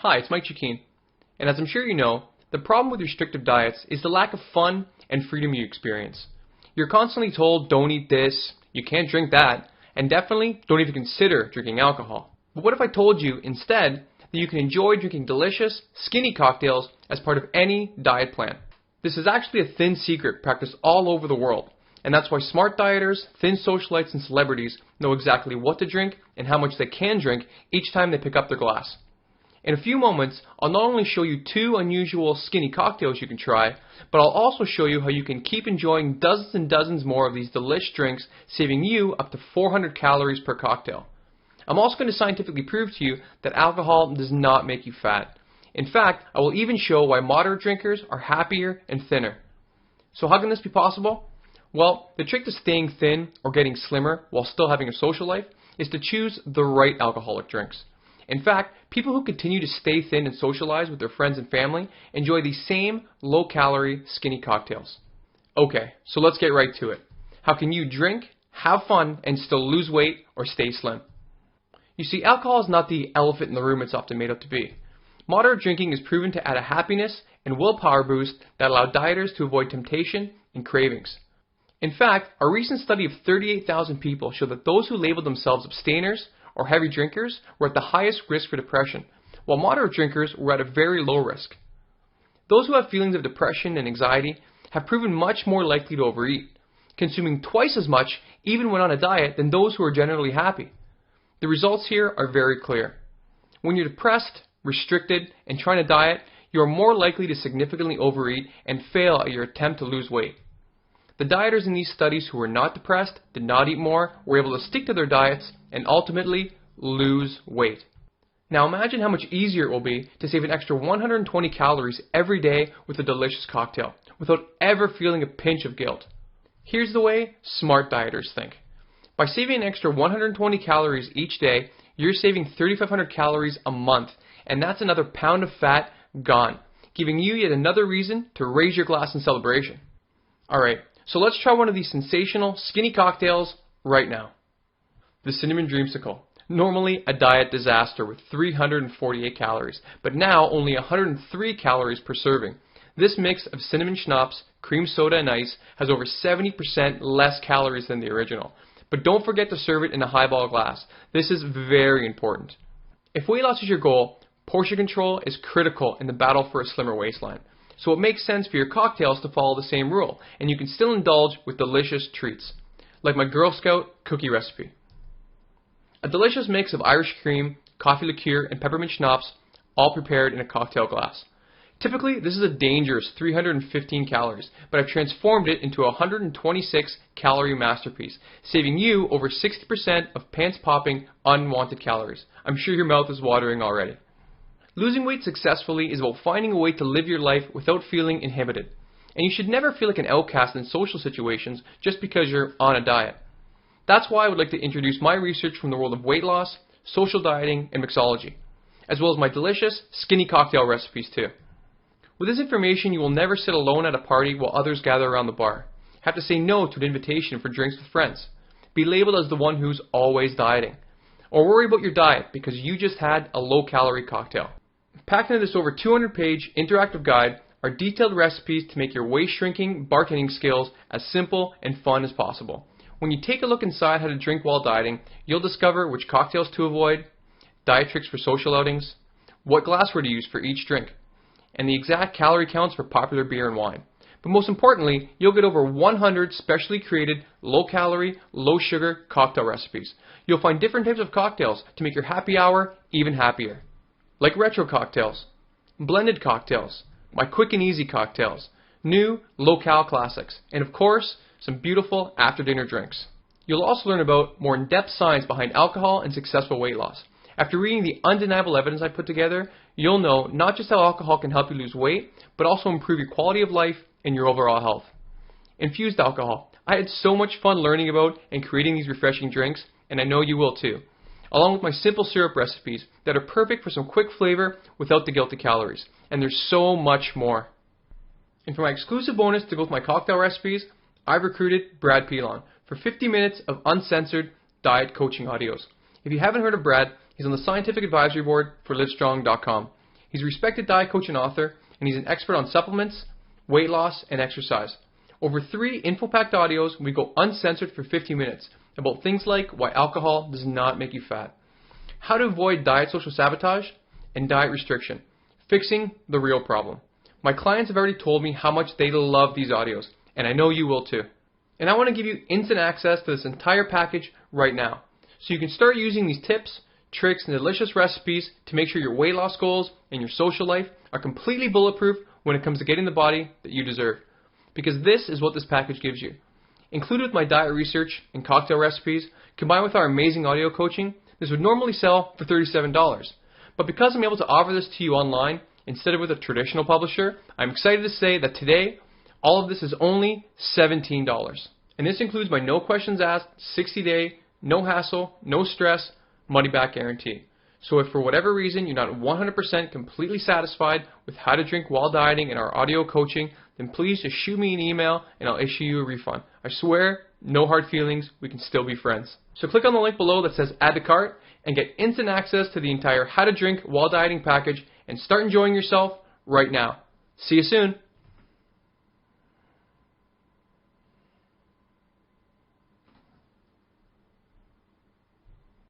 Hi, it's Mike Chikeen, and as I'm sure you know, the problem with restrictive diets is the lack of fun and freedom you experience. You're constantly told, don't eat this, you can't drink that, and definitely don't even consider drinking alcohol. But what if I told you instead that you can enjoy drinking delicious, skinny cocktails as part of any diet plan? This is actually a thin secret practiced all over the world, and that's why smart dieters, thin socialites, and celebrities know exactly what to drink and how much they can drink each time they pick up their glass. In a few moments, I'll not only show you 2 unusual skinny cocktails you can try, but I'll also show you how you can keep enjoying dozens and dozens more of these delish drinks, saving you up to 400 calories per cocktail. I'm also going to scientifically prove to you that alcohol does not make you fat. In fact, I will even show why moderate drinkers are happier and thinner. So how can this be possible? Well, the trick to staying thin or getting slimmer while still having a social life is to choose the right alcoholic drinks. In fact, people who continue to stay thin and socialize with their friends and family enjoy these same low-calorie, skinny cocktails. Okay, so let's get right to it. How can you drink, have fun, and still lose weight or stay slim? You see, alcohol is not the elephant in the room it's often made out to be. Moderate drinking is proven to add a happiness and willpower boost that allow dieters to avoid temptation and cravings. In fact, a recent study of 38,000 people showed that those who labeled themselves abstainers or heavy drinkers were at the highest risk for depression, while moderate drinkers were at a very low risk. Those who have feelings of depression and anxiety have proven much more likely to overeat, consuming twice as much even when on a diet than those who are generally happy. The results here are very clear. When you're depressed, restricted, and trying to diet, you are more likely to significantly overeat and fail at your attempt to lose weight. The dieters in these studies who were not depressed, did not eat more, were able to stick to their diets, and ultimately lose weight. Now imagine how much easier it will be to save an extra 120 calories every day with a delicious cocktail, without ever feeling a pinch of guilt. Here's the way smart dieters think. By saving an extra 120 calories each day, you're saving 3,500 calories a month, and that's another pound of fat gone, giving you yet another reason to raise your glass in celebration. Alright, so let's try one of these sensational, skinny cocktails right now. The Cinnamon Dreamsicle. Normally a diet disaster with 348 calories, but now only 103 calories per serving. This mix of cinnamon schnapps, cream soda, and ice has over 70% less calories than the original. But don't forget to serve it in a highball glass. This is very important. If weight loss is your goal, portion control is critical in the battle for a slimmer waistline. So it makes sense for your cocktails to follow the same rule, and you can still indulge with delicious treats, like my Girl Scout cookie recipe. A delicious mix of Irish cream, coffee liqueur, and peppermint schnapps, all prepared in a cocktail glass. Typically, this is a dangerous 315 calories, but I've transformed it into a 126 calorie masterpiece, saving you over 60% of pants-popping, unwanted calories. I'm sure your mouth is watering already. Losing weight successfully is about finding a way to live your life without feeling inhibited. And you should never feel like an outcast in social situations just because you're on a diet. That's why I would like to introduce my research from the world of weight loss, social dieting, and mixology, as well as my delicious, skinny cocktail recipes too. With this information, you will never sit alone at a party while others gather around the bar. Have to say no to an invitation for drinks with friends. Be labeled as the one who's always dieting. Or worry about your diet because you just had a low-calorie cocktail. Packed into this over 200-page interactive guide are detailed recipes to make your waist-shrinking bartending skills as simple and fun as possible. When you take a look inside how to drink while dieting, you'll discover which cocktails to avoid, diet tricks for social outings, what glassware to use for each drink, and the exact calorie counts for popular beer and wine. But most importantly, you'll get over 100 specially created, low-calorie, low-sugar cocktail recipes. You'll find different types of cocktails to make your happy hour even happier. Like retro cocktails, blended cocktails, my quick and easy cocktails, new low-cal classics, and of course, some beautiful after-dinner drinks. You'll also learn about more in-depth science behind alcohol and successful weight loss. After reading the undeniable evidence I put together, you'll know not just how alcohol can help you lose weight, but also improve your quality of life and your overall health. Infused alcohol. I had so much fun learning about and creating these refreshing drinks, and I know you will too. Along with my simple syrup recipes that are perfect for some quick flavor without the guilty calories. And there's so much more. And for my exclusive bonus to go with my cocktail recipes, I've recruited Brad Pilon for 50 minutes of uncensored diet coaching audios. If you haven't heard of Brad, he's on the scientific advisory board for Livestrong.com. He's a respected diet coach and author, and he's an expert on supplements, weight loss, and exercise. Over 3 info-packed audios, we go uncensored for 50 minutes about things like why alcohol does not make you fat, how to avoid diet social sabotage, and diet restriction, fixing the real problem. My clients have already told me how much they love these audios, and I know you will too. And I want to give you instant access to this entire package right now, so you can start using these tips, tricks, and delicious recipes to make sure your weight loss goals and your social life are completely bulletproof when it comes to getting the body that you deserve. Because this is what this package gives you. Included with my diet research and cocktail recipes, combined with our amazing audio coaching, this would normally sell for $37. But because I'm able to offer this to you online instead of with a traditional publisher, I'm excited to say that today, all of this is only $17. And this includes my no questions asked, 60-day, no hassle, no stress, money back guarantee. So if for whatever reason you're not 100% completely satisfied with how to drink while dieting in our audio coaching, then please just shoot me an email and I'll issue you a refund. I swear, no hard feelings, we can still be friends. So click on the link below that says add to cart and get instant access to the entire how to drink while dieting package and start enjoying yourself right now. See you soon.